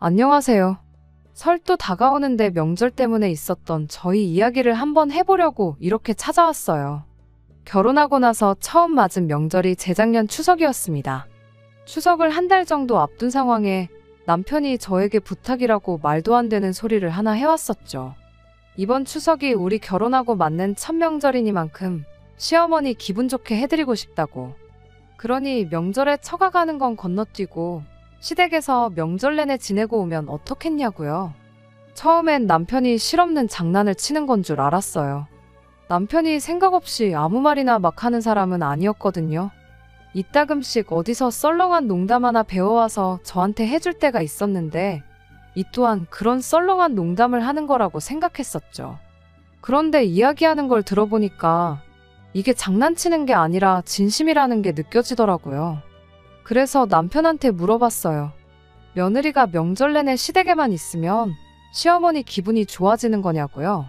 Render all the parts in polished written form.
안녕하세요. 설도 다가오는데 명절 때문에 있었던 저희 이야기를 한번 해보려고 이렇게 찾아왔어요. 결혼하고 나서 처음 맞은 명절이 재작년 추석이었습니다. 추석을 한 달 정도 앞둔 상황에 남편이 저에게 부탁이라고 말도 안 되는 소리를 하나 해왔었죠. 이번 추석이 우리 결혼하고 맞는 첫 명절이니만큼 시어머니 기분 좋게 해드리고 싶다고. 그러니 명절에 처가 가는 건 건너뛰고 시댁에서 명절 내내 지내고 오면 어떻겠냐고요. 처음엔 남편이 실없는 장난을 치는 건 줄 알았어요. 남편이 생각 없이 아무 말이나 막 하는 사람은 아니었거든요. 이따금씩 어디서 썰렁한 농담 하나 배워와서 저한테 해줄 때가 있었는데 이 또한 그런 썰렁한 농담을 하는 거라고 생각했었죠. 그런데 이야기하는 걸 들어보니까 이게 장난치는 게 아니라 진심이라는 게 느껴지더라고요. 그래서 남편한테 물어봤어요. 며느리가 명절 내내 시댁에만 있으면 시어머니 기분이 좋아지는 거냐고요.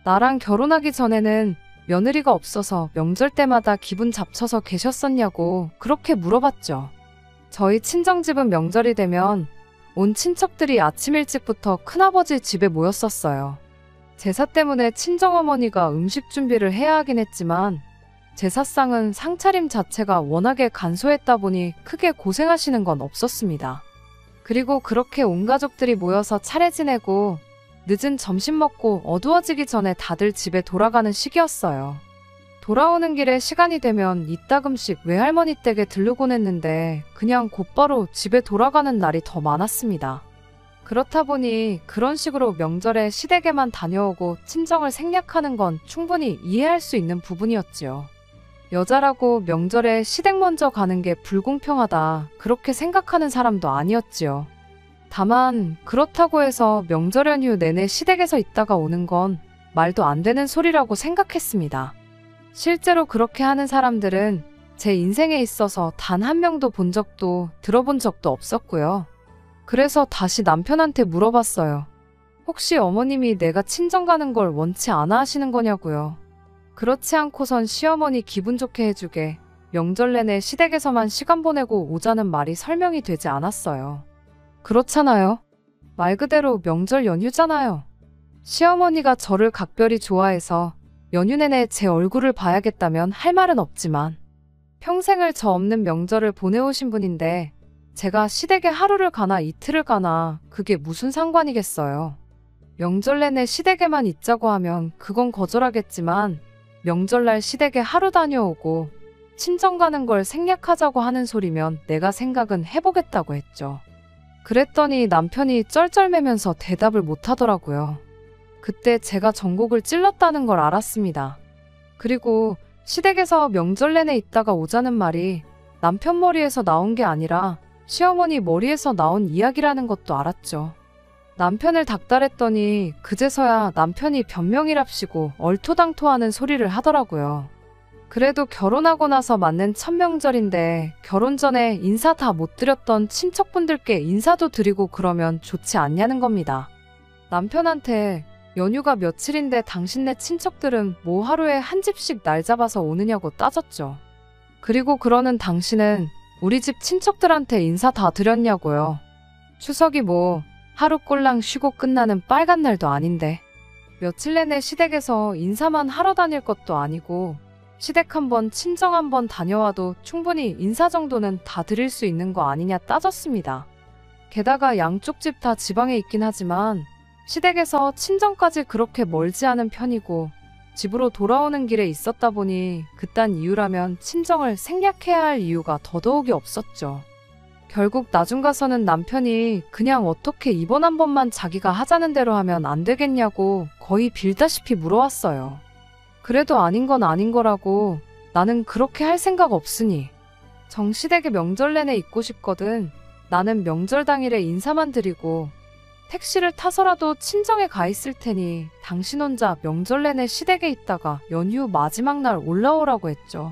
나랑 결혼하기 전에는 며느리가 없어서 명절 때마다 기분 잡쳐서 계셨었냐고 그렇게 물어봤죠. 저희 친정집은 명절이 되면 온 친척들이 아침 일찍부터 큰아버지 집에 모였었어요. 제사 때문에 친정어머니가 음식 준비를 해야 하긴 했지만 제사상은 상차림 자체가 워낙에 간소했다 보니 크게 고생하시는 건 없었습니다. 그리고 그렇게 온 가족들이 모여서 차례 지내고 늦은 점심 먹고 어두워지기 전에 다들 집에 돌아가는 시기였어요. 돌아오는 길에 시간이 되면 이따금씩 외할머니 댁에 들르곤 했는데 그냥 곧바로 집에 돌아가는 날이 더 많았습니다. 그렇다 보니 그런 식으로 명절에 시댁에만 다녀오고 친정을 생략하는 건 충분히 이해할 수 있는 부분이었지요. 여자라고 명절에 시댁 먼저 가는 게 불공평하다 그렇게 생각하는 사람도 아니었지요. 다만 그렇다고 해서 명절 연휴 내내 시댁에서 있다가 오는 건 말도 안 되는 소리라고 생각했습니다. 실제로 그렇게 하는 사람들은 제 인생에 있어서 단 한 명도 본 적도 들어본 적도 없었고요. 그래서 다시 남편한테 물어봤어요. 혹시 어머님이 내가 친정 가는 걸 원치 않아 하시는 거냐고요. 그렇지 않고선 시어머니 기분 좋게 해주게 명절 내내 시댁에서만 시간 보내고 오자는 말이 설명이 되지 않았어요. 그렇잖아요. 말 그대로 명절 연휴잖아요. 시어머니가 저를 각별히 좋아해서 연휴 내내 제 얼굴을 봐야겠다면 할 말은 없지만 평생을 저 없는 명절을 보내오신 분인데 제가 시댁에 하루를 가나 이틀을 가나 그게 무슨 상관이겠어요. 명절 내내 시댁에만 있자고 하면 그건 거절하겠지만 명절날 시댁에 하루 다녀오고 친정 가는 걸 생략하자고 하는 소리면 내가 생각은 해보겠다고 했죠. 그랬더니 남편이 쩔쩔매면서 대답을 못하더라고요. 그때 제가 전곡을 찔렀다는 걸 알았습니다. 그리고 시댁에서 명절 내내 있다가 오자는 말이 남편 머리에서 나온 게 아니라 시어머니 머리에서 나온 이야기라는 것도 알았죠. 남편을 닥달했더니 그제서야 남편이 변명이랍시고 얼토당토하는 소리를 하더라고요. 그래도 결혼하고 나서 맞는 첫 명절인데 결혼 전에 인사 다 못 드렸던 친척분들께 인사도 드리고 그러면 좋지 않냐는 겁니다. 남편한테 연휴가 며칠인데 당신네 친척들은 뭐 하루에 한 집씩 날 잡아서 오느냐고 따졌죠. 그리고 그러는 당신은 우리 집 친척들한테 인사 다 드렸냐고요. 추석이 뭐 하루 꼴랑 쉬고 끝나는 빨간 날도 아닌데 며칠 내내 시댁에서 인사만 하러 다닐 것도 아니고 시댁 한번 친정 한번 다녀와도 충분히 인사 정도는 다 드릴 수 있는 거 아니냐 따졌습니다. 게다가 양쪽 집 다 지방에 있긴 하지만 시댁에서 친정까지 그렇게 멀지 않은 편이고 집으로 돌아오는 길에 있었다 보니 그딴 이유라면 친정을 생략해야 할 이유가 더더욱이 없었죠. 결국 나중 가서는 남편이 그냥 어떻게 이번 한 번만 자기가 하자는 대로 하면 안 되겠냐고 거의 빌다시피 물어왔어요. 그래도 아닌 건 아닌 거라고 나는 그렇게 할 생각 없으니 정시댁에 명절 내내 있고 싶거든. 나는 명절 당일에 인사만 드리고 택시를 타서라도 친정에 가 있을 테니 당신 혼자 명절 내내 시댁에 있다가 연휴 마지막 날 올라오라고 했죠.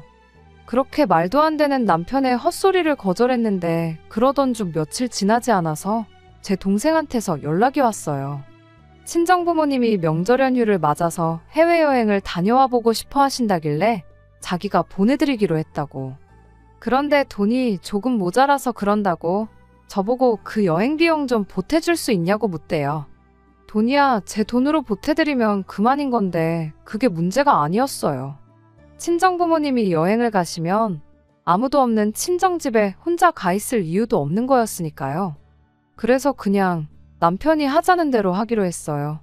그렇게 말도 안 되는 남편의 헛소리를 거절했는데 그러던 중 며칠 지나지 않아서 제 동생한테서 연락이 왔어요. 친정부모님이 명절 연휴를 맞아서 해외여행을 다녀와 보고 싶어 하신다길래 자기가 보내드리기로 했다고. 그런데 돈이 조금 모자라서 그런다고 저보고 그 여행 비용 좀 보태줄 수 있냐고 묻대요. 돈이야 제 돈으로 보태드리면 그만인 건데 그게 문제가 아니었어요. 친정 부모님이 여행을 가시면 아무도 없는 친정집에 혼자 가 있을 이유도 없는 거였으니까요. 그래서 그냥 남편이 하자는 대로 하기로 했어요.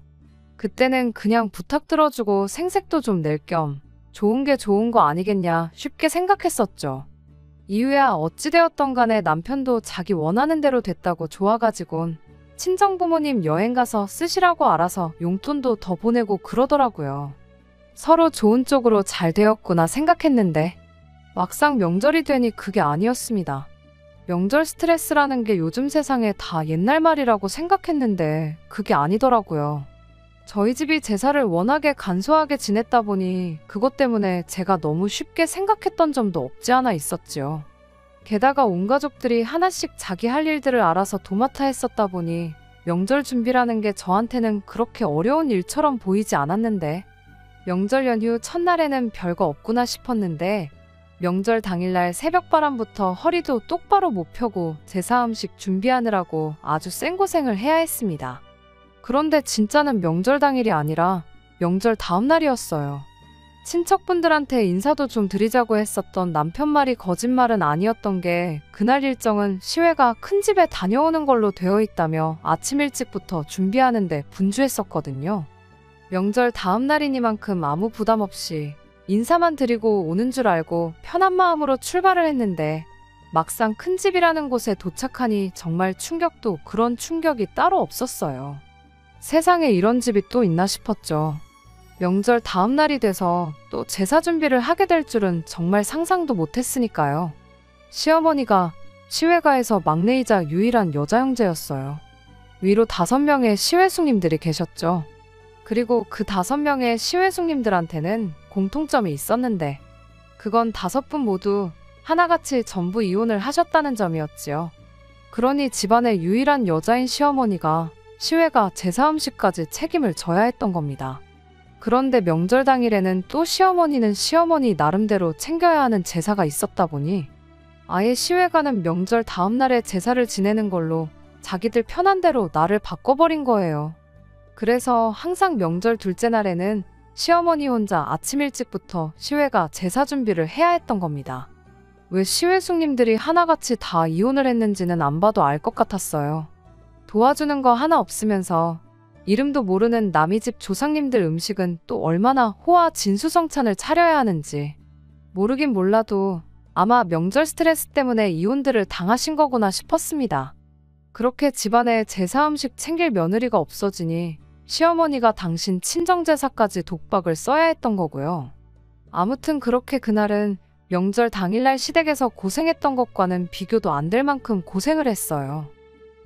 그때는 그냥 부탁 들어주고 생색도 좀 낼 겸 좋은 게 좋은 거 아니겠냐 쉽게 생각했었죠. 이유야 어찌되었던 간에 남편도 자기 원하는 대로 됐다고 좋아가지곤 친정부모님 여행 가서 쓰시라고 알아서 용돈도 더 보내고 그러더라고요. 서로 좋은 쪽으로 잘 되었구나 생각했는데 막상 명절이 되니 그게 아니었습니다. 명절 스트레스라는 게 요즘 세상에 다 옛날 말이라고 생각했는데 그게 아니더라고요. 저희 집이 제사를 워낙에 간소하게 지냈다 보니 그것 때문에 제가 너무 쉽게 생각했던 점도 없지 않아 있었지요. 게다가 온 가족들이 하나씩 자기 할 일들을 알아서 도맡아 했었다 보니 명절 준비라는 게 저한테는 그렇게 어려운 일처럼 보이지 않았는데 명절 연휴 첫날에는 별거 없구나 싶었는데 명절 당일날 새벽바람부터 허리도 똑바로 못 펴고 제사 음식 준비하느라고 아주 쌩고생을 해야 했습니다. 그런데 진짜는 명절 당일이 아니라 명절 다음날이었어요. 친척분들한테 인사도 좀 드리자고 했었던 남편 말이 거짓말은 아니었던 게 그날 일정은 시외가 큰 집에 다녀오는 걸로 되어 있다며 아침 일찍부터 준비하는데 분주했었거든요. 명절 다음날이니만큼 아무 부담 없이 인사만 드리고 오는 줄 알고 편한 마음으로 출발을 했는데 막상 큰 집이라는 곳에 도착하니 정말 충격도 그런 충격이 따로 없었어요. 세상에 이런 집이 또 있나 싶었죠. 명절 다음 날이 돼서 또 제사 준비를 하게 될 줄은 정말 상상도 못했으니까요. 시어머니가 시외가에서 막내이자 유일한 여자 형제였어요. 위로 5명의 시외숙님들이 계셨죠. 그리고 그 5명의 시외숙님들한테는 공통점이 있었는데 그건 5분 모두 하나같이 전부 이혼을 하셨다는 점이었지요. 그러니 집안의 유일한 여자인 시어머니가 시외가 제사 음식까지 책임을 져야 했던 겁니다. 그런데 명절 당일에는 또 시어머니는 시어머니 나름대로 챙겨야 하는 제사가 있었다 보니 아예 시외가는 명절 다음날에 제사를 지내는 걸로 자기들 편한 대로 날을 바꿔버린 거예요. 그래서 항상 명절 둘째 날에는 시어머니 혼자 아침 일찍부터 시외가 제사 준비를 해야 했던 겁니다. 왜 시외숙님들이 하나같이 다 이혼을 했는지는 안 봐도 알 것 같았어요. 도와주는 거 하나 없으면서 이름도 모르는 남의 집 조상님들 음식은 또 얼마나 호화 진수성찬을 차려야 하는지 모르긴 몰라도 아마 명절 스트레스 때문에 이혼들을 당하신 거구나 싶었습니다. 그렇게 집안에 제사 음식 챙길 며느리가 없어지니 시어머니가 당신 친정제사까지 독박을 써야 했던 거고요. 아무튼 그렇게 그날은 명절 당일날 시댁에서 고생했던 것과는 비교도 안 될 만큼 고생을 했어요.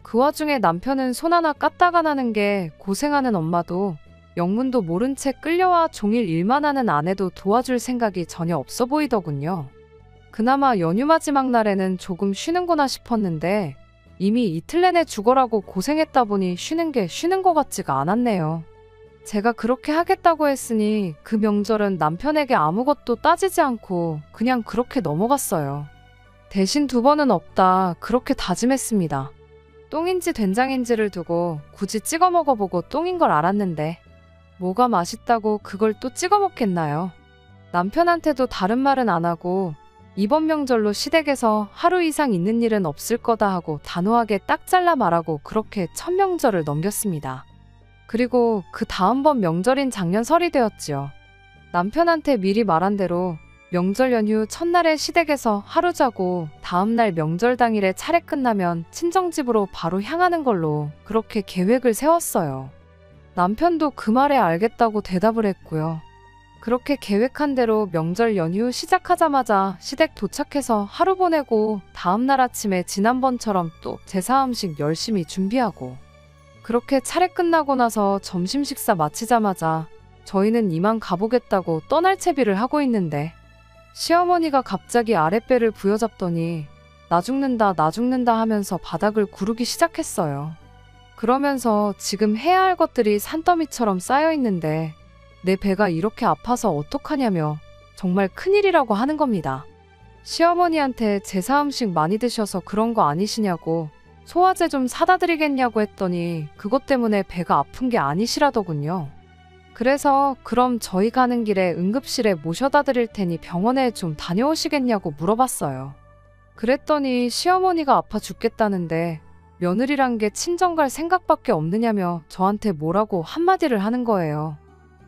그 와중에 남편은 손 하나 까딱 안 하는 게 고생하는 엄마도 영문도 모른 채 끌려와 종일 일만 하는 아내도 도와줄 생각이 전혀 없어 보이더군요. 그나마 연휴 마지막 날에는 조금 쉬는구나 싶었는데 이미 이틀 내내 죽어라고 고생했다 보니 쉬는 게 쉬는 것 같지가 않았네요. 제가 그렇게 하겠다고 했으니 그 명절은 남편에게 아무것도 따지지 않고 그냥 그렇게 넘어갔어요. 대신 2번은 없다 그렇게 다짐했습니다. 똥인지 된장인지를 두고 굳이 찍어 먹어보고 똥인 걸 알았는데 뭐가 맛있다고 그걸 또 찍어 먹겠나요? 남편한테도 다른 말은 안 하고 이번 명절로 시댁에서 하루 이상 있는 일은 없을 거다 하고 단호하게 딱 잘라 말하고 그렇게 첫 명절을 넘겼습니다. 그리고 그 다음번 명절인 작년 설이 되었지요. 남편한테 미리 말한 대로 명절 연휴 첫날에 시댁에서 하루 자고 다음날 명절 당일에 차례 끝나면 친정집으로 바로 향하는 걸로 그렇게 계획을 세웠어요. 남편도 그 말에 알겠다고 대답을 했고요. 그렇게 계획한 대로 명절 연휴 시작하자마자 시댁 도착해서 하루 보내고 다음날 아침에 지난번처럼 또 제사 음식 열심히 준비하고 그렇게 차례 끝나고 나서 점심 식사 마치자마자 저희는 이만 가보겠다고 떠날 채비를 하고 있는데 시어머니가 갑자기 아랫배를 부여잡더니 나 죽는다 하면서 바닥을 구르기 시작했어요. 그러면서 지금 해야 할 것들이 산더미처럼 쌓여있는데 내 배가 이렇게 아파서 어떡하냐며 정말 큰일이라고 하는 겁니다. 시어머니한테 제사 음식 많이 드셔서 그런 거 아니시냐고 소화제 좀 사다 드리겠냐고 했더니 그것 때문에 배가 아픈 게 아니시라더군요. 그래서 그럼 저희 가는 길에 응급실에 모셔다 드릴 테니 병원에 좀 다녀오시겠냐고 물어봤어요. 그랬더니 시어머니가 아파 죽겠다는데 며느리란 게 친정 갈 생각밖에 없느냐며 저한테 뭐라고 한마디를 하는 거예요.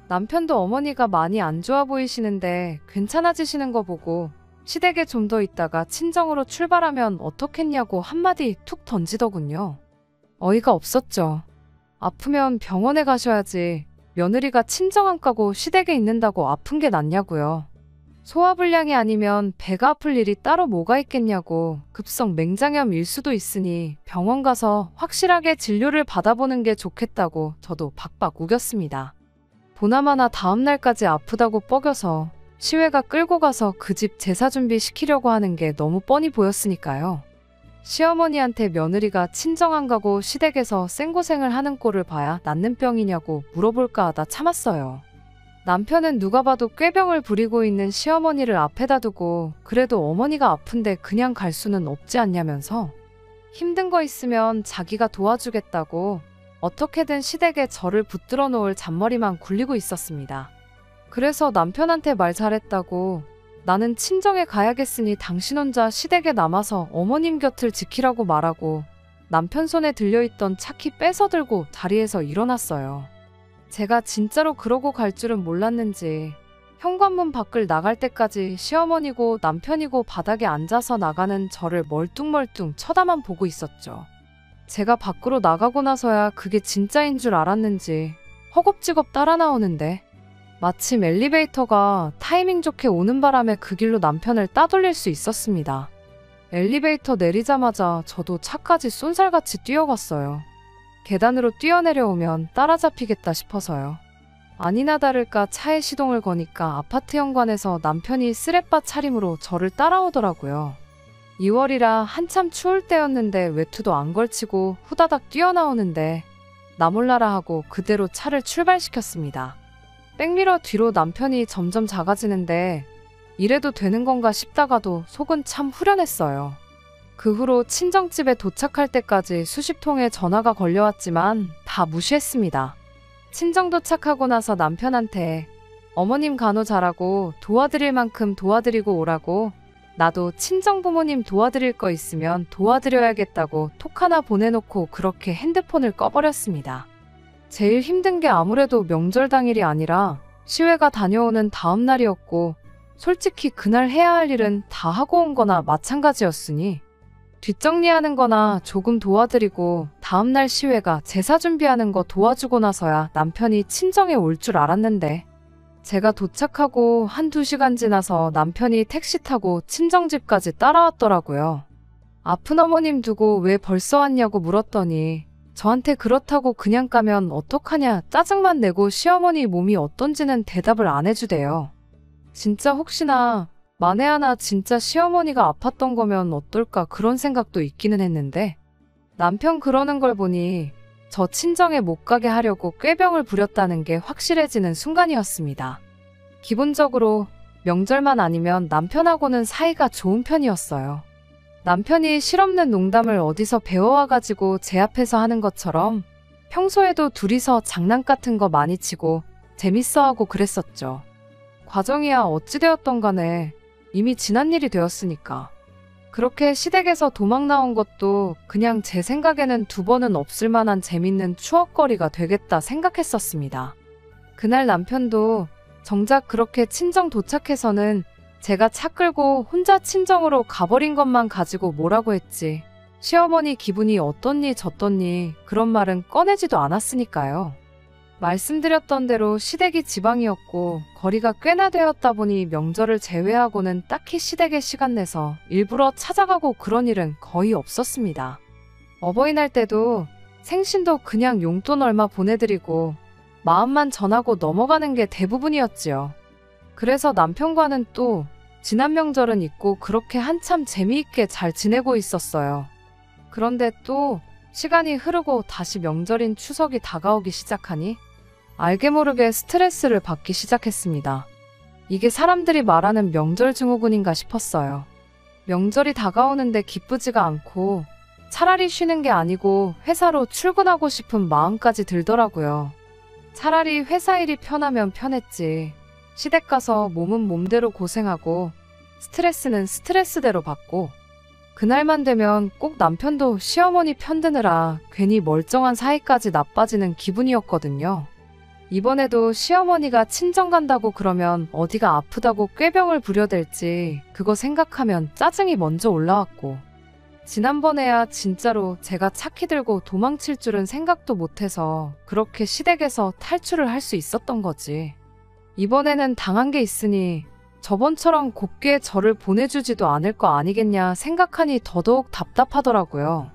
남편도 어머니가 많이 안 좋아 보이시는데 괜찮아지시는 거 보고 시댁에 좀 더 있다가 친정으로 출발하면 어떻겠냐고 한마디 툭 던지더군요. 어이가 없었죠. 아프면 병원에 가셔야지 며느리가 친정 안 가고 시댁에 있는다고 아픈 게 낫냐고요. 소화불량이 아니면 배가 아플 일이 따로 뭐가 있겠냐고 급성 맹장염일 수도 있으니 병원 가서 확실하게 진료를 받아보는 게 좋겠다고 저도 박박 우겼습니다. 보나마나 다음날까지 아프다고 뻐겨서 시외가 끌고 가서 그 집 제사 준비 시키려고 하는 게 너무 뻔히 보였으니까요. 시어머니한테 며느리가 친정 안 가고 시댁에서 생고생을 하는 꼴을 봐야 낫는 병이냐고 물어볼까 하다 참았어요. 남편은 누가 봐도 꾀병을 부리고 있는 시어머니를 앞에다 두고 그래도 어머니가 아픈데 그냥 갈 수는 없지 않냐면서 힘든 거 있으면 자기가 도와주겠다고 어떻게든 시댁에 저를 붙들어 놓을 잔머리만 굴리고 있었습니다. 그래서 남편한테 말 잘했다고 나는 친정에 가야겠으니 당신 혼자 시댁에 남아서 어머님 곁을 지키라고 말하고 남편 손에 들려있던 차키 뺏어 들고 자리에서 일어났어요. 제가 진짜로 그러고 갈 줄은 몰랐는지 현관문 밖을 나갈 때까지 시어머니고 남편이고 바닥에 앉아서 나가는 저를 멀뚱멀뚱 쳐다만 보고 있었죠. 제가 밖으로 나가고 나서야 그게 진짜인 줄 알았는지 허겁지겁 따라 나오는데 마침 엘리베이터가 타이밍 좋게 오는 바람에 그 길로 남편을 따돌릴 수 있었습니다. 엘리베이터 내리자마자 저도 차까지 쏜살같이 뛰어갔어요. 계단으로 뛰어내려오면 따라잡히겠다 싶어서요. 아니나 다를까 차에 시동을 거니까 아파트 현관에서 남편이 쓰레빠 차림으로 저를 따라오더라고요. 2월이라 한참 추울 때였는데 외투도 안 걸치고 후다닥 뛰어나오는데 나 몰라라 하고 그대로 차를 출발시켰습니다. 백미러 뒤로 남편이 점점 작아지는데 이래도 되는 건가 싶다가도 속은 참 후련했어요. 그 후로 친정집에 도착할 때까지 수십 통의 전화가 걸려왔지만 다 무시했습니다. 친정 도착하고 나서 남편한테 어머님 간호 잘하고 도와드릴 만큼 도와드리고 오라고 나도 친정 부모님 도와드릴 거 있으면 도와드려야겠다고 톡 하나 보내놓고 그렇게 핸드폰을 꺼버렸습니다. 제일 힘든 게 아무래도 명절 당일이 아니라 시외가 다녀오는 다음 날이었고 솔직히 그날 해야 할 일은 다 하고 온 거나 마찬가지였으니 뒷정리하는 거나 조금 도와드리고 다음날 시외가 제사 준비하는 거 도와주고 나서야 남편이 친정에 올 줄 알았는데 제가 도착하고 한두 시간 지나서 남편이 택시 타고 친정집까지 따라왔더라고요. 아픈 어머님 두고 왜 벌써 왔냐고 물었더니 저한테 그렇다고 그냥 가면 어떡하냐 짜증만 내고 시어머니 몸이 어떤지는 대답을 안 해주대요. 진짜 혹시나 만에 하나 진짜 시어머니가 아팠던 거면 어떨까 그런 생각도 있기는 했는데 남편 그러는 걸 보니 저 친정에 못 가게 하려고 꾀병을 부렸다는 게 확실해지는 순간이었습니다. 기본적으로 명절만 아니면 남편하고는 사이가 좋은 편이었어요. 남편이 실없는 농담을 어디서 배워와가지고 제 앞에서 하는 것처럼 평소에도 둘이서 장난 같은 거 많이 치고 재밌어하고 그랬었죠. 과정이야 어찌되었던 간에 이미 지난 일이 되었으니까. 그렇게 시댁에서 도망 나온 것도 그냥 제 생각에는 두 번은 없을 만한 재밌는 추억거리가 되겠다 생각했었습니다. 그날 남편도 정작 그렇게 친정 도착해서는 제가 차 끌고 혼자 친정으로 가버린 것만 가지고 뭐라고 했지. 시어머니 기분이 어떻니 저떻니 그런 말은 꺼내지도 않았으니까요. 말씀드렸던 대로 시댁이 지방이었고 거리가 꽤나 되었다 보니 명절을 제외하고는 딱히 시댁에 시간 내서 일부러 찾아가고 그런 일은 거의 없었습니다. 어버이날 때도 생신도 그냥 용돈 얼마 보내드리고 마음만 전하고 넘어가는 게 대부분이었지요. 그래서 남편과는 또 지난 명절은 잊고 그렇게 한참 재미있게 잘 지내고 있었어요. 그런데 또 시간이 흐르고 다시 명절인 추석이 다가오기 시작하니 알게 모르게 스트레스를 받기 시작했습니다. 이게 사람들이 말하는 명절 증후군인가 싶었어요. 명절이 다가오는데 기쁘지가 않고 차라리 쉬는 게 아니고 회사로 출근하고 싶은 마음까지 들더라고요. 차라리 회사 일이 편하면 편했지. 시댁 가서 몸은 몸대로 고생하고 스트레스는 스트레스대로 받고 그날만 되면 꼭 남편도 시어머니 편드느라 괜히 멀쩡한 사이까지 나빠지는 기분이었거든요. 이번에도 시어머니가 친정 간다고 그러면 어디가 아프다고 꾀병을 부려댈지 그거 생각하면 짜증이 먼저 올라왔고 지난번에야 진짜로 제가 차키 들고 도망칠 줄은 생각도 못해서 그렇게 시댁에서 탈출을 할 수 있었던 거지. 이번에는 당한 게 있으니 저번처럼 곱게 저를 보내주지도 않을 거 아니겠냐 생각하니 더더욱 답답하더라고요.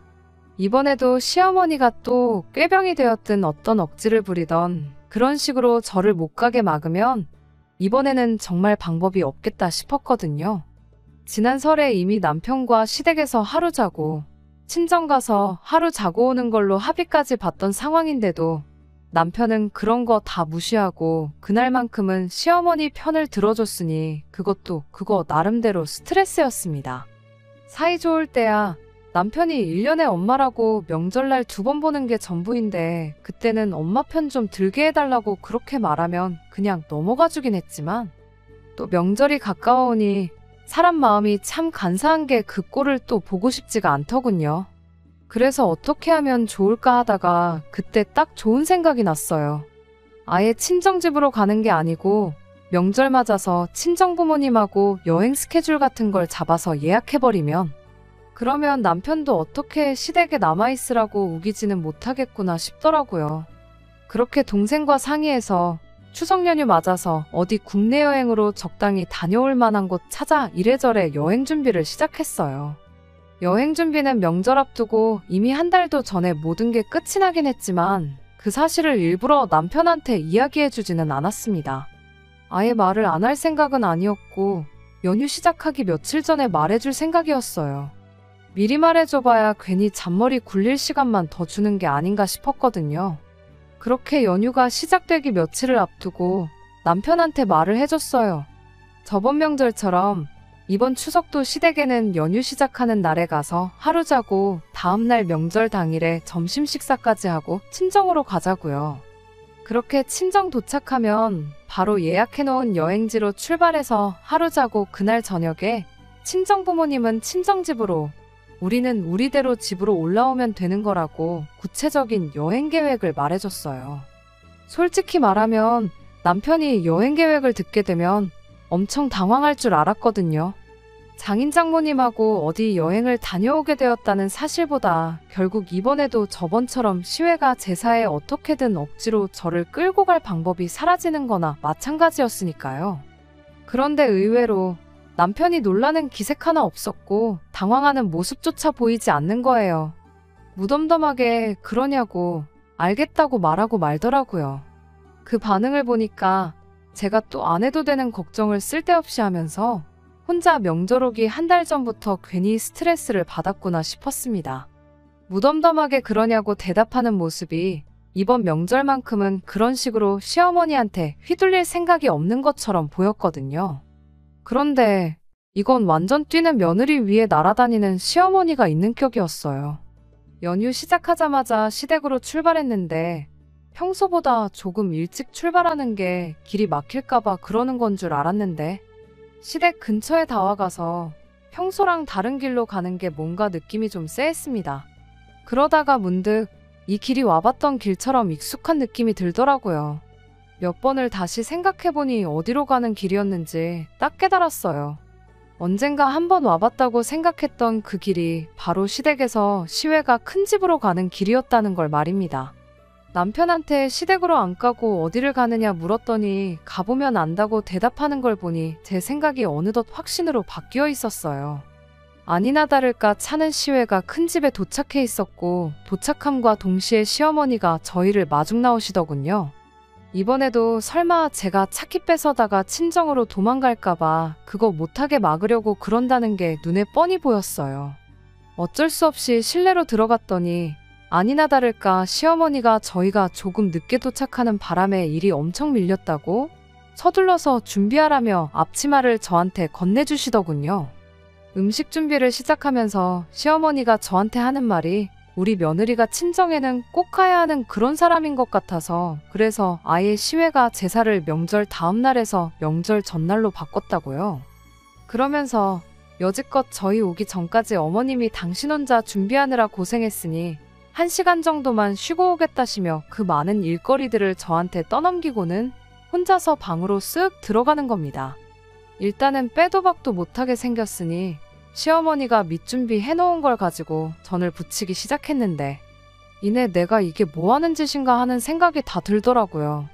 이번에도 시어머니가 또 꾀병이 되었든 어떤 억지를 부리던 그런 식으로 저를 못 가게 막으면 이번에는 정말 방법이 없겠다 싶었거든요. 지난 설에 이미 남편과 시댁에서 하루 자고 친정 가서 하루 자고 오는 걸로 합의까지 봤던 상황인데도 남편은 그런 거 다 무시하고 그날만큼은 시어머니 편을 들어줬으니 그것도 그거 나름대로 스트레스였습니다. 사이 좋을 때야 남편이 1년에 엄마라고 명절날 2번 보는 게 전부인데 그때는 엄마 편 좀 들게 해달라고 그렇게 말하면 그냥 넘어가주긴 했지만 또 명절이 가까워오니 사람 마음이 참 간사한 게 그 꼴을 또 보고 싶지가 않더군요. 그래서 어떻게 하면 좋을까 하다가 그때 딱 좋은 생각이 났어요. 아예 친정집으로 가는 게 아니고 명절 맞아서 친정부모님하고 여행 스케줄 같은 걸 잡아서 예약해버리면 그러면 남편도 어떻게 시댁에 남아있으라고 우기지는 못하겠구나 싶더라고요. 그렇게 동생과 상의해서 추석 연휴 맞아서 어디 국내 여행으로 적당히 다녀올 만한 곳 찾아 이래저래 여행 준비를 시작했어요. 여행 준비는 명절 앞두고 이미 한 달도 전에 모든 게 끝이 나긴 했지만 그 사실을 일부러 남편한테 이야기해주지는 않았습니다. 아예 말을 안 할 생각은 아니었고 연휴 시작하기 며칠 전에 말해줄 생각이었어요. 미리 말해줘봐야 괜히 잔머리 굴릴 시간만 더 주는 게 아닌가 싶었거든요. 그렇게 연휴가 시작되기 며칠을 앞두고 남편한테 말을 해줬어요. 저번 명절처럼 이번 추석도 시댁에는 연휴 시작하는 날에 가서 하루 자고 다음날 명절 당일에 점심 식사까지 하고 친정으로 가자고요. 그렇게 친정 도착하면 바로 예약해놓은 여행지로 출발해서 하루 자고 그날 저녁에 친정 부모님은 친정집으로 우리는 우리대로 집으로 올라오면 되는 거라고 구체적인 여행 계획을 말해줬어요. 솔직히 말하면 남편이 여행 계획을 듣게 되면 엄청 당황할 줄 알았거든요. 장인 장모님하고 어디 여행을 다녀오게 되었다는 사실보다 결국 이번에도 저번처럼 시외가 제사에 어떻게든 억지로 저를 끌고 갈 방법이 사라지는 거나 마찬가지였으니까요. 그런데 의외로 남편이 놀라는 기색 하나 없었고 당황하는 모습조차 보이지 않는 거예요. 무덤덤하게 그러냐고 알겠다고 말하고 말더라고요. 그 반응을 보니까 제가 또 안 해도 되는 걱정을 쓸데없이 하면서 혼자 명절 오기 한 달 전부터 괜히 스트레스를 받았구나 싶었습니다. 무덤덤하게 그러냐고 대답하는 모습이 이번 명절만큼은 그런 식으로 시어머니한테 휘둘릴 생각이 없는 것처럼 보였거든요. 그런데 이건 완전 뛰는 며느리 위에 날아다니는 시어머니가 있는 격이었어요. 연휴 시작하자마자 시댁으로 출발했는데 평소보다 조금 일찍 출발하는 게 길이 막힐까봐 그러는 건 줄 알았는데 시댁 근처에 다 와가서 평소랑 다른 길로 가는 게 뭔가 느낌이 좀 쎄했습니다. 그러다가 문득 이 길이 와봤던 길처럼 익숙한 느낌이 들더라고요. 몇 번을 다시 생각해보니 어디로 가는 길이었는지 딱 깨달았어요. 언젠가 한번 와봤다고 생각했던 그 길이 바로 시댁에서 시외가 큰 집으로 가는 길이었다는 걸 말입니다. 남편한테 시댁으로 안 가고 어디를 가느냐 물었더니 가보면 안다고 대답하는 걸 보니 제 생각이 어느덧 확신으로 바뀌어 있었어요. 아니나 다를까 차는 시외가 큰 집에 도착해 있었고 도착함과 동시에 시어머니가 저희를 마중 나오시더군요. 이번에도 설마 제가 차키 뺏어다가 친정으로 도망갈까봐 그거 못하게 막으려고 그런다는 게 눈에 뻔히 보였어요. 어쩔 수 없이 실내로 들어갔더니 아니나 다를까 시어머니가 저희가 조금 늦게 도착하는 바람에 일이 엄청 밀렸다고 서둘러서 준비하라며 앞치마를 저한테 건네주시더군요. 음식 준비를 시작하면서 시어머니가 저한테 하는 말이 우리 며느리가 친정에는 꼭 가야 하는 그런 사람인 것 같아서 그래서 아예 시외가 제사를 명절 다음 날에서 명절 전날로 바꿨다고요. 그러면서 여지껏 저희 오기 전까지 어머님이 당신 혼자 준비하느라 고생했으니 1시간 정도만 쉬고 오겠다시며 그 많은 일거리들을 저한테 떠넘기고는 혼자서 방으로 쓱 들어가는 겁니다. 일단은 빼도 박도 못하게 생겼으니 시어머니가 밑준비 해놓은 걸 가지고 전을 부치기 시작했는데 이내 내가 이게 뭐하는 짓인가 하는 생각이 다 들더라고요.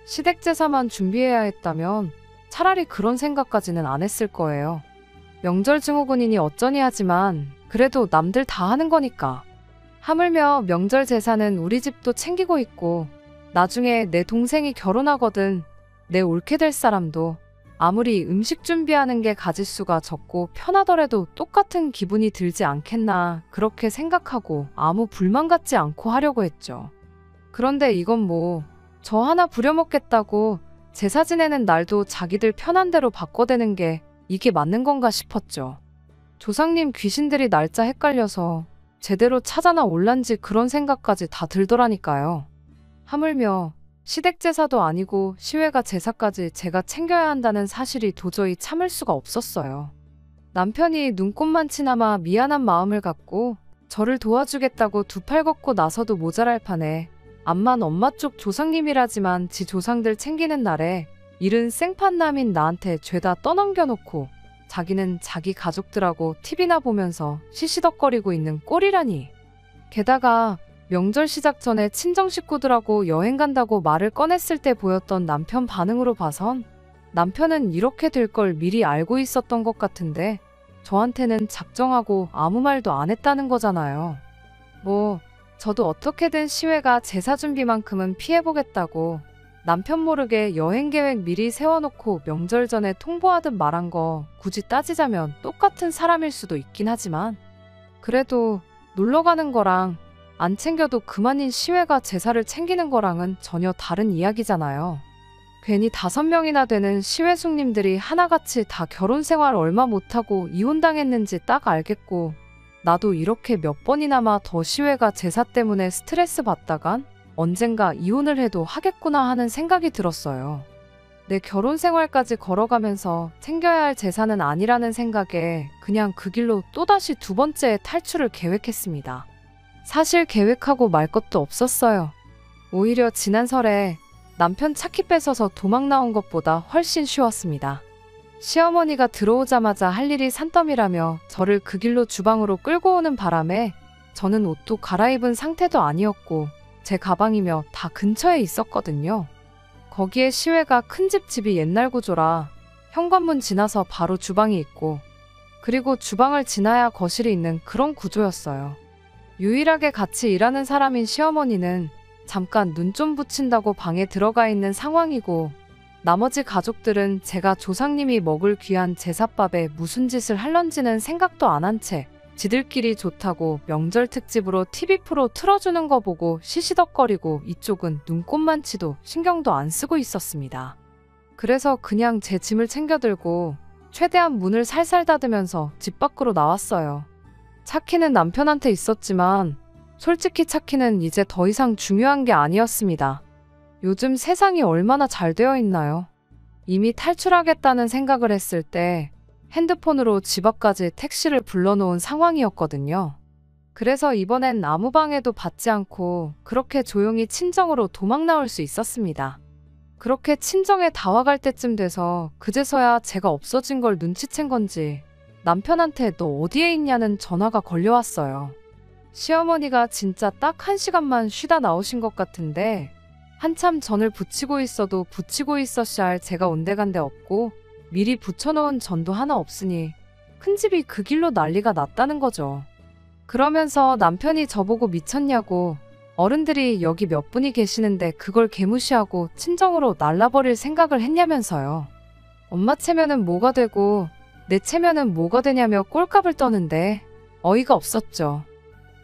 시댁 제사만 준비해야 했다면 차라리 그런 생각까지는 안 했을 거예요. 명절 증후군이니 어쩌니 하지만 그래도 남들 다 하는 거니까. 하물며 명절 제사는 우리 집도 챙기고 있고 나중에 내 동생이 결혼하거든 내 옳게 될 사람도 아무리 음식 준비하는 게 가짓수가 적고 편하더라도 똑같은 기분이 들지 않겠나 그렇게 생각하고 아무 불만 갖지 않고 하려고 했죠. 그런데 이건 뭐 저 하나 부려먹겠다고 제사 지내는 날도 자기들 편한 대로 바꿔대는 게 이게 맞는 건가 싶었죠. 조상님 귀신들이 날짜 헷갈려서 제대로 찾아나 올란지 그런 생각까지 다 들더라니까요. 하물며 시댁 제사도 아니고 시외가 제사까지 제가 챙겨야 한다는 사실이 도저히 참을 수가 없었어요. 남편이 눈꽃만치나마 미안한 마음을 갖고 저를 도와주겠다고 두 팔 걷고 나서도 모자랄 판에 암만 엄마 쪽 조상님이라지만 지 조상들 챙기는 날에 일은 생판남인 나한테 죄다 떠넘겨놓고 자기는 자기 가족들하고 TV나 보면서 시시덕거리고 있는 꼴이라니. 게다가 명절 시작 전에 친정 식구들하고 여행 간다고 말을 꺼냈을 때 보였던 남편 반응으로 봐선 남편은 이렇게 될 걸 미리 알고 있었던 것 같은데 저한테는 작정하고 아무 말도 안 했다는 거잖아요. 뭐 저도 어떻게든 시외가 제사 준비만큼은 피해보겠다고 남편 모르게 여행 계획 미리 세워놓고 명절 전에 통보하듯 말한 거 굳이 따지자면 똑같은 사람일 수도 있긴 하지만 그래도 놀러 가는 거랑 안 챙겨도 그만인 시외가 제사를 챙기는 거랑은 전혀 다른 이야기잖아요. 괜히 5명이나 되는 시외숙님들이 하나같이 다 결혼 생활 얼마 못하고 이혼당했는지 딱 알겠고 나도 이렇게 몇 번이나마 더 시외가 제사 때문에 스트레스 받다간 언젠가 이혼을 해도 하겠구나 하는 생각이 들었어요. 내 결혼 생활까지 걸어가면서 챙겨야 할 제사는 아니라는 생각에 그냥 그 길로 또다시 두 번째 탈출을 계획했습니다. 사실 계획하고 말 것도 없었어요. 오히려 지난 설에 남편 차키 뺏어서 도망 나온 것보다 훨씬 쉬웠습니다. 시어머니가 들어오자마자 할 일이 산더미라며 저를 그 길로 주방으로 끌고 오는 바람에 저는 옷도 갈아입은 상태도 아니었고 제 가방이며 다 근처에 있었거든요. 거기에 시외가 큰 집이 옛날 구조라 현관문 지나서 바로 주방이 있고 그리고 주방을 지나야 거실이 있는 그런 구조였어요. 유일하게 같이 일하는 사람인 시어머니는 잠깐 눈 좀 붙인다고 방에 들어가 있는 상황이고 나머지 가족들은 제가 조상님이 먹을 귀한 제사밥에 무슨 짓을 할런지는 생각도 안 한 채 지들끼리 좋다고 명절 특집으로 TV 프로 틀어주는 거 보고 시시덕거리고 이쪽은 눈꽃만치도 신경도 안 쓰고 있었습니다. 그래서 그냥 제 짐을 챙겨 들고 최대한 문을 살살 닫으면서 집 밖으로 나왔어요. 차키는 남편한테 있었지만 솔직히 차키는 이제 더 이상 중요한 게 아니었습니다. 요즘 세상이 얼마나 잘 되어 있나요? 이미 탈출하겠다는 생각을 했을 때 핸드폰으로 집 앞까지 택시를 불러놓은 상황이었거든요. 그래서 이번엔 아무 방해도 받지 않고 그렇게 조용히 친정으로 도망 나올 수 있었습니다. 그렇게 친정에 다 와갈 때쯤 돼서 그제서야 제가 없어진 걸 눈치챈 건지 남편한테 너 어디에 있냐는 전화가 걸려왔어요. 시어머니가 진짜 딱 1시간만 쉬다 나오신 것 같은데 한참 전을 부치고 있어도 부치고 있었어야 할 제가 온데간데 없고 미리 부쳐놓은 전도 하나 없으니 큰 집이 그 길로 난리가 났다는 거죠. 그러면서 남편이 저보고 미쳤냐고 어른들이 여기 몇 분이 계시는데 그걸 개무시하고 친정으로 날라버릴 생각을 했냐면서요. 엄마 체면은 뭐가 되고 내 체면은 뭐가 되냐며 꼴값을 떠는데 어이가 없었죠.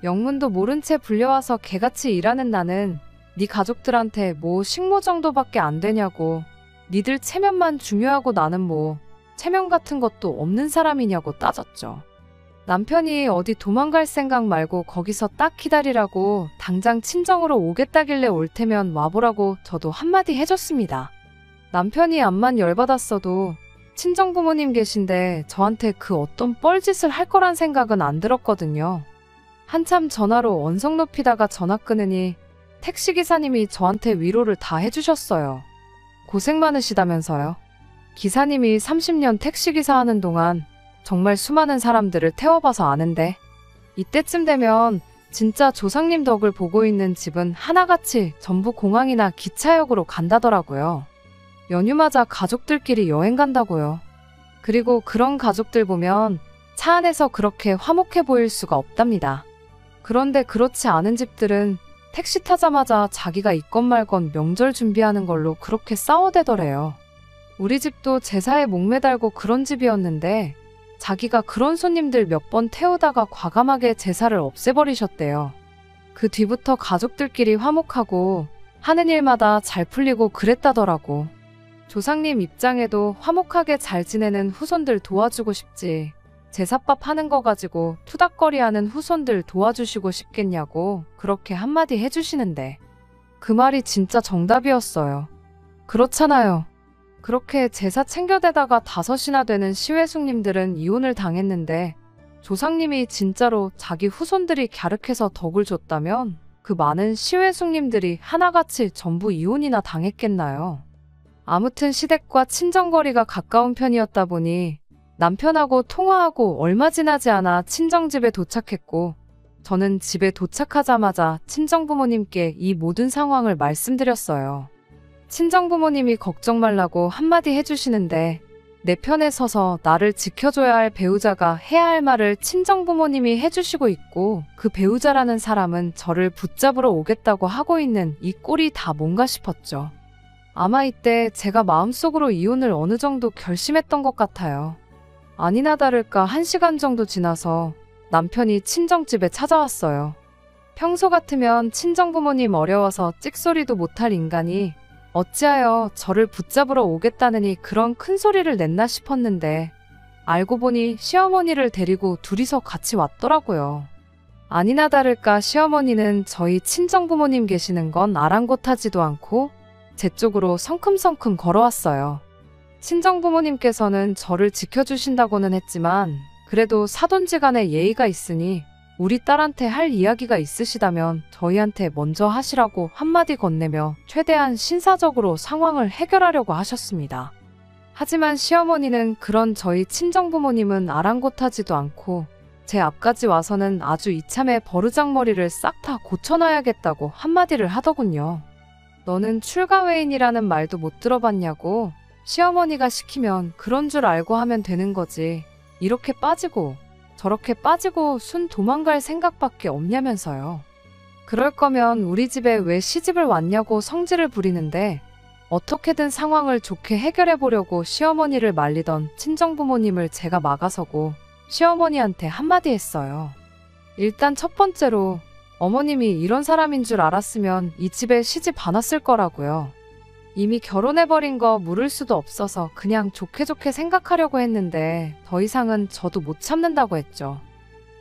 영문도 모른 채 불려와서 개같이 일하는 나는 네 가족들한테 뭐 식모 정도밖에 안 되냐고 니들 체면만 중요하고 나는 뭐 체면 같은 것도 없는 사람이냐고 따졌죠. 남편이 어디 도망갈 생각 말고 거기서 딱 기다리라고 당장 친정으로 오겠다길래 올 테면 와보라고 저도 한마디 해줬습니다. 남편이 암만 열받았어도 친정 부모님 계신데 저한테 그 어떤 뻘짓을 할 거란 생각은 안 들었거든요. 한참 전화로 언성 높이다가 전화 끊으니 택시기사님이 저한테 위로를 다 해주셨어요. 고생 많으시다면서요. 기사님이 30년 택시기사 하는 동안 정말 수많은 사람들을 태워봐서 아는데 이때쯤 되면 진짜 조상님 덕을 보고 있는 집은 하나같이 전부 공항이나 기차역으로 간다더라고요. 연휴 맞아 가족들끼리 여행 간다고요. 그리고 그런 가족들 보면 차 안에서 그렇게 화목해 보일 수가 없답니다. 그런데 그렇지 않은 집들은 택시 타자마자 자기가 있건 말건 명절 준비하는 걸로 그렇게 싸워대더래요. 우리 집도 제사에 목매달고 그런 집이었는데 자기가 그런 손님들 몇 번 태우다가 과감하게 제사를 없애버리셨대요. 그 뒤부터 가족들끼리 화목하고 하는 일마다 잘 풀리고 그랬다더라고. 조상님 입장에도 화목하게 잘 지내는 후손들 도와주고 싶지. 제사밥 하는 거 가지고 투닥거리하는 후손들 도와주시고 싶겠냐고 그렇게 한마디 해주시는데 그 말이 진짜 정답이었어요. 그렇잖아요. 그렇게 제사 챙겨대다가 5이나 되는 시외숙님들은 이혼을 당했는데 조상님이 진짜로 자기 후손들이 갸륵해서 덕을 줬다면 그 많은 시외숙님들이 하나같이 전부 이혼이나 당했겠나요? 아무튼 시댁과 친정거리가 가까운 편이었다 보니 남편하고 통화하고 얼마 지나지 않아 친정집에 도착했고 저는 집에 도착하자마자 친정부모님께 이 모든 상황을 말씀드렸어요. 친정부모님이 걱정 말라고 한마디 해주시는데 내 편에 서서 나를 지켜줘야 할 배우자가 해야 할 말을 친정부모님이 해주시고 있고 그 배우자라는 사람은 저를 붙잡으러 오겠다고 하고 있는 이 꼴이 다 뭔가 싶었죠. 아마 이때 제가 마음속으로 이혼을 어느 정도 결심했던 것 같아요. 아니나 다를까 1시간 정도 지나서 남편이 친정집에 찾아왔어요. 평소 같으면 친정부모님 어려워서 찍소리도 못할 인간이 어찌하여 저를 붙잡으러 오겠다느니 그런 큰 소리를 냈나 싶었는데 알고 보니 시어머니를 데리고 둘이서 같이 왔더라고요. 아니나 다를까 시어머니는 저희 친정부모님 계시는 건 아랑곳하지도 않고 제 쪽으로 성큼성큼 걸어왔어요. 친정부모님께서는 저를 지켜주신다고는 했지만 그래도 사돈지간에 예의가 있으니 우리 딸한테 할 이야기가 있으시다면 저희한테 먼저 하시라고 한마디 건네며 최대한 신사적으로 상황을 해결하려고 하셨습니다. 하지만 시어머니는 그런 저희 친정부모님은 아랑곳하지도 않고 제 앞까지 와서는 아주 이참에 버르장머리를 싹 다 고쳐놔야겠다고 한마디를 하더군요. 너는 출가외인이라는 말도 못 들어봤냐고. 시어머니가 시키면 그런 줄 알고 하면 되는 거지. 이렇게 빠지고 저렇게 빠지고 순 도망갈 생각밖에 없냐면서요. 그럴 거면 우리 집에 왜 시집을 왔냐고 성질을 부리는데 어떻게든 상황을 좋게 해결해 보려고 시어머니를 말리던 친정부모님을 제가 막아서고 시어머니한테 한마디 했어요. 일단 첫 번째로 어머님이 이런 사람인 줄 알았으면 이 집에 시집 안 왔을 거라고요. 이미 결혼해버린 거 물을 수도 없어서 그냥 좋게 좋게 생각하려고 했는데 더 이상은 저도 못 참는다고 했죠.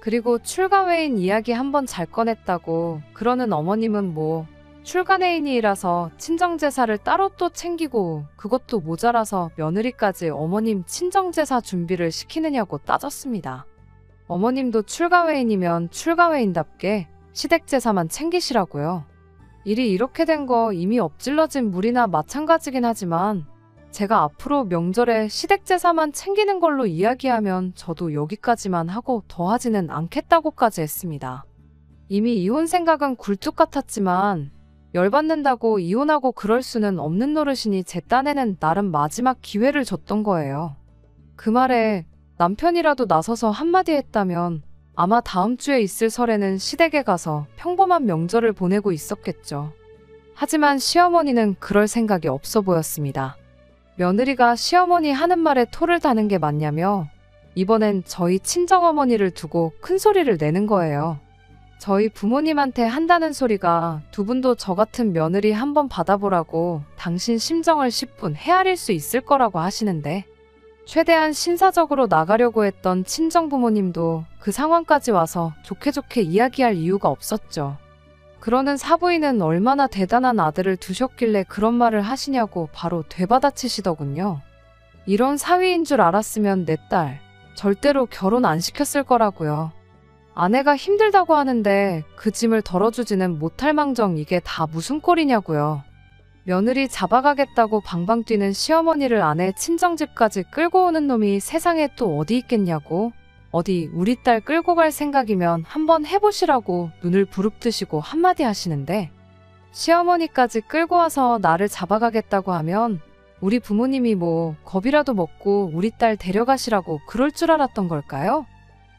그리고 출가외인 이야기 한번 잘 꺼냈다고 그러는 어머님은 뭐 출가내인이라서 친정제사를 따로 또 챙기고 그것도 모자라서 며느리까지 어머님 친정제사 준비를 시키느냐고 따졌습니다. 어머님도 출가외인이면 출가외인답게 시댁제사만 챙기시라고요. 일이 이렇게 된 거 이미 엎질러진 물이나 마찬가지긴 하지만 제가 앞으로 명절에 시댁제사만 챙기는 걸로 이야기하면 저도 여기까지만 하고 더 하지는 않겠다고까지 했습니다. 이미 이혼 생각은 굴뚝 같았지만 열받는다고 이혼하고 그럴 수는 없는 노릇이니 제 딴에는 나름 마지막 기회를 줬던 거예요. 그 말에 남편이라도 나서서 한마디 했다면 아마 다음 주에 있을 설에는 시댁에 가서 평범한 명절을 보내고 있었겠죠. 하지만 시어머니는 그럴 생각이 없어 보였습니다. 며느리가 시어머니 하는 말에 토를 다는 게 맞냐며 이번엔 저희 친정어머니를 두고 큰 소리를 내는 거예요. 저희 부모님한테 한다는 소리가 두 분도 저 같은 며느리 한번 받아보라고 당신 심정을 10분 헤아릴 수 있을 거라고 하시는데 최대한 신사적으로 나가려고 했던 친정부모님도 그 상황까지 와서 좋게 좋게 이야기할 이유가 없었죠. 그러는 사부인은 얼마나 대단한 아들을 두셨길래 그런 말을 하시냐고 바로 되받아치시더군요. 이런 사위인 줄 알았으면 내 딸 절대로 결혼 안 시켰을 거라고요. 아내가 힘들다고 하는데 그 짐을 덜어주지는 못할 망정 이게 다 무슨 꼴이냐고요. 며느리 잡아가겠다고 방방 뛰는 시어머니를 아내 친정집까지 끌고 오는 놈이 세상에 또 어디 있겠냐고. 어디 우리 딸 끌고 갈 생각이면 한번 해보시라고 눈을 부릅뜨시고 한마디 하시는데, 시어머니까지 끌고 와서 나를 잡아가겠다고 하면 우리 부모님이 뭐 겁이라도 먹고 우리 딸 데려가시라고 그럴 줄 알았던 걸까요?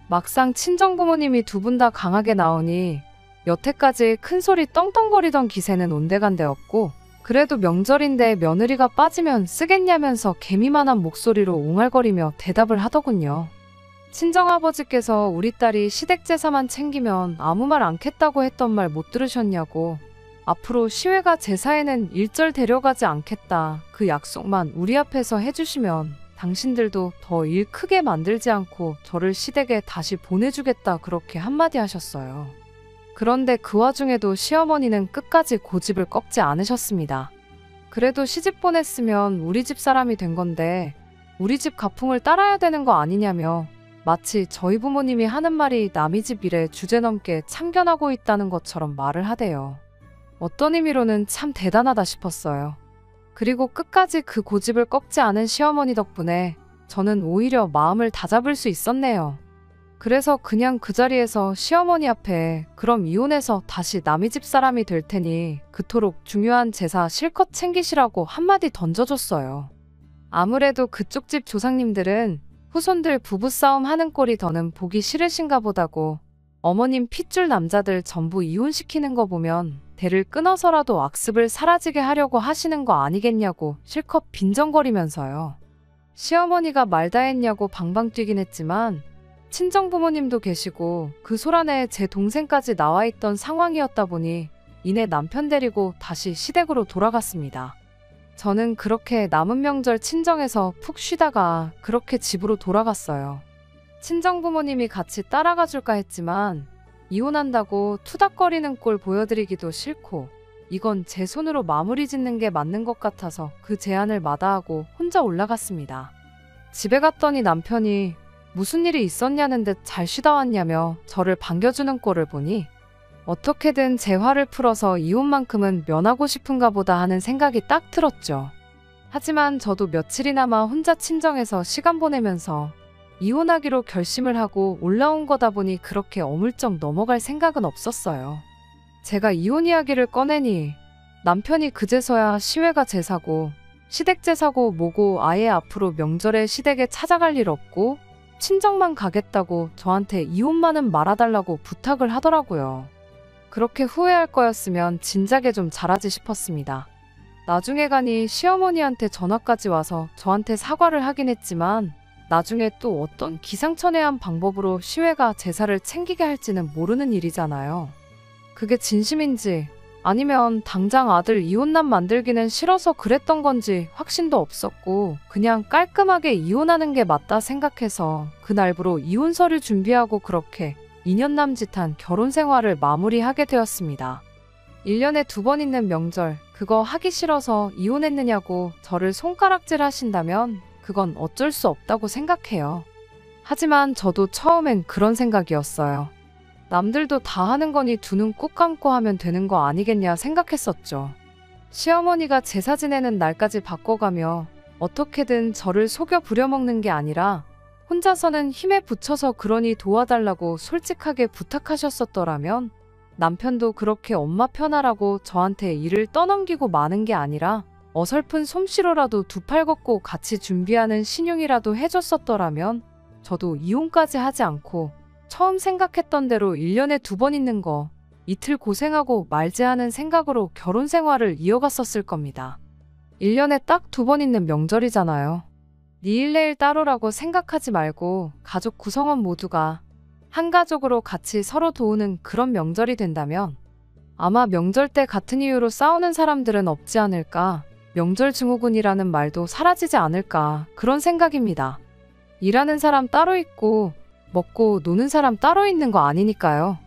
막상 친정부모님이 두 분 다 강하게 나오니 여태까지 큰소리 떵떵거리던 기세는 온데간데없고, 그래도 명절인데 며느리가 빠지면 쓰겠냐면서 개미만한 목소리로 옹알거리며 대답을 하더군요. 친정아버지께서 우리 딸이 시댁제사만 챙기면 아무 말 않겠다고 했던 말 못 들으셨냐고. 앞으로 시외가 제사에는 일절 데려가지 않겠다. 그 약속만 우리 앞에서 해주시면 당신들도 더 일 크게 만들지 않고 저를 시댁에 다시 보내주겠다. 그렇게 한마디 하셨어요. 그런데 그 와중에도 시어머니는 끝까지 고집을 꺾지 않으셨습니다. 그래도 시집 보냈으면 우리 집 사람이 된 건데 우리 집 가풍을 따라야 되는 거 아니냐며 마치 저희 부모님이 하는 말이 남의 집 일에 주제넘게 참견하고 있다는 것처럼 말을 하대요. 어떤 의미로는 참 대단하다 싶었어요. 그리고 끝까지 그 고집을 꺾지 않은 시어머니 덕분에 저는 오히려 마음을 다잡을 수 있었네요. 그래서 그냥 그 자리에서 시어머니 앞에 그럼 이혼해서 다시 남의 집 사람이 될 테니 그토록 중요한 제사 실컷 챙기시라고 한마디 던져줬어요. 아무래도 그쪽 집 조상님들은 후손들 부부싸움 하는 꼴이 더는 보기 싫으신가 보다고 어머님 핏줄 남자들 전부 이혼시키는 거 보면 대를 끊어서라도 악습을 사라지게 하려고 하시는 거 아니겠냐고 실컷 빈정거리면서요. 시어머니가 말 다 했냐고 방방 뛰긴 했지만 친정부모님도 계시고 그 소란에 제 동생까지 나와 있던 상황이었다 보니 이내 남편 데리고 다시 시댁으로 돌아갔습니다. 저는 그렇게 남은 명절 친정에서 푹 쉬다가 그렇게 집으로 돌아갔어요. 친정부모님이 같이 따라가 줄까 했지만 이혼한다고 투닥거리는 꼴 보여드리기도 싫고 이건 제 손으로 마무리 짓는 게 맞는 것 같아서 그 제안을 마다하고 혼자 올라갔습니다. 집에 갔더니 남편이 무슨 일이 있었냐는 듯 잘 쉬다 왔냐며 저를 반겨주는 꼴을 보니 어떻게든 제 화를 풀어서 이혼만큼은 면하고 싶은가 보다 하는 생각이 딱 들었죠. 하지만 저도 며칠이나마 혼자 친정에서 시간 보내면서 이혼하기로 결심을 하고 올라온 거다 보니 그렇게 어물쩍 넘어갈 생각은 없었어요. 제가 이혼 이야기를 꺼내니 남편이 그제서야 시외가 제사고 시댁 제사고 뭐고 아예 앞으로 명절에 시댁에 찾아갈 일 없고 친정만 가겠다고 저한테 이혼만은 말아달라고 부탁을 하더라고요. 그렇게 후회할 거였으면 진작에 좀 잘하지 싶었습니다. 나중에 가니 시어머니한테 전화까지 와서 저한테 사과를 하긴 했지만 나중에 또 어떤 기상천외한 방법으로 시외가 제사를 챙기게 할지는 모르는 일이잖아요. 그게 진심인지 아니면 당장 아들 이혼남 만들기는 싫어서 그랬던 건지 확신도 없었고 그냥 깔끔하게 이혼하는 게 맞다 생각해서 그날부로 이혼서를 준비하고 그렇게 2년 남짓한 결혼 생활을 마무리하게 되었습니다. 1년에 2번 있는 명절 그거 하기 싫어서 이혼했느냐고 저를 손가락질 하신다면 그건 어쩔 수 없다고 생각해요. 하지만 저도 처음엔 그런 생각이었어요. 남들도 다 하는 거니 두 눈 꾹 감고 하면 되는 거 아니겠냐 생각했었죠. 시어머니가 제사 지내는 날까지 바꿔가며 어떻게든 저를 속여 부려먹는 게 아니라 혼자서는 힘에 부쳐서 그러니 도와달라고 솔직하게 부탁하셨었더라면 남편도 그렇게 엄마 편하라고 저한테 일을 떠넘기고 마는 게 아니라 어설픈 솜씨로라도 두 팔 걷고 같이 준비하는 신용이라도 해줬었더라면 저도 이혼까지 하지 않고 처음 생각했던 대로 1년에 2번 있는 거 이틀 고생하고 말지 하는 생각으로 결혼 생활을 이어갔었을 겁니다. 1년에 딱 2번 있는 명절이잖아요. 니일 내일 따로라고 생각하지 말고 가족 구성원 모두가 한 가족으로 같이 서로 도우는 그런 명절이 된다면 아마 명절 때 같은 이유로 싸우는 사람들은 없지 않을까 명절 증후군이라는 말도 사라지지 않을까 그런 생각입니다. 일하는 사람 따로 있고 먹고 노는 사람 따로 있는 거 아니니까요.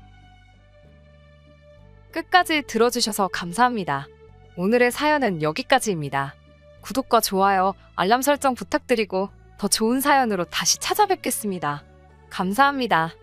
끝까지 들어주셔서 감사합니다. 오늘의 사연은 여기까지입니다. 구독과 좋아요, 알람 설정 부탁드리고 더 좋은 사연으로 다시 찾아뵙겠습니다. 감사합니다.